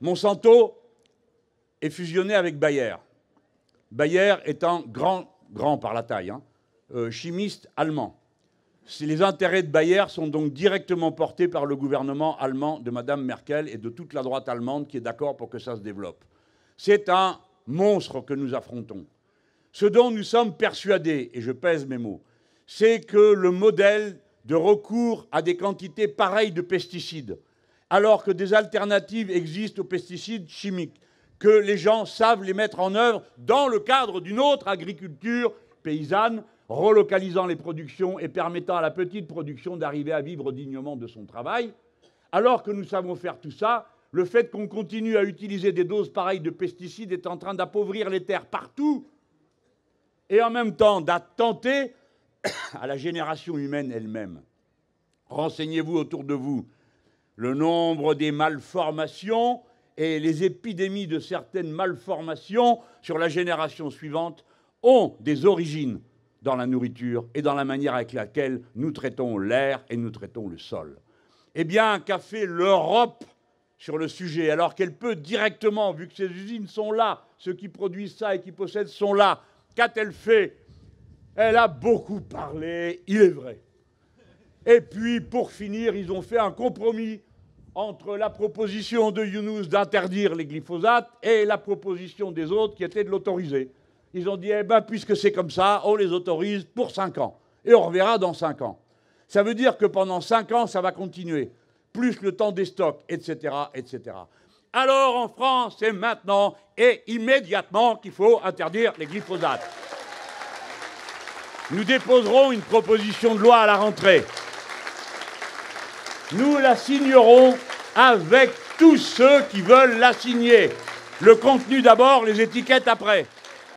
Monsanto est fusionné avec Bayer. Bayer étant grand par la taille, chimiste allemand. Les intérêts de Bayer sont donc directement portés par le gouvernement allemand de Mme Merkel et de toute la droite allemande qui est d'accord pour que ça se développe. C'est un monstre que nous affrontons. Ce dont nous sommes persuadés, et je pèse mes mots, c'est que le modèle de recours à des quantités pareilles de pesticides, alors que des alternatives existent aux pesticides chimiques, que les gens savent les mettre en œuvre dans le cadre d'une autre agriculture paysanne, relocalisant les productions et permettant à la petite production d'arriver à vivre dignement de son travail. Alors que nous savons faire tout ça, le fait qu'on continue à utiliser des doses pareilles de pesticides est en train d'appauvrir les terres partout et en même temps d'attenter à la génération humaine elle-même. Renseignez-vous autour de vous. Le nombre des malformations et les épidémies de certaines malformations sur la génération suivante ont des origines dans la nourriture et dans la manière avec laquelle nous traitons l'air et nous traitons le sol. Eh bien, qu'a fait l'Europe sur le sujet, alors qu'elle peut directement, vu que ces usines sont là, ceux qui produisent ça et qui possèdent sont là, qu'a-t-elle fait? Elle a beaucoup parlé, il est vrai. Et puis, pour finir, ils ont fait un compromis entre la proposition de Younous d'interdire les glyphosates et la proposition des autres qui était de l'autoriser. Ils ont dit, eh bien, puisque c'est comme ça, on les autorise pour 5 ans. Et on reverra dans 5 ans. Ça veut dire que pendant 5 ans, ça va continuer. Plus le temps des stocks, etc., etc. Alors, en France, c'est maintenant et immédiatement qu'il faut interdire les glyphosates. Nous déposerons une proposition de loi à la rentrée. Nous la signerons avec tous ceux qui veulent la signer. Le contenu d'abord, les étiquettes après.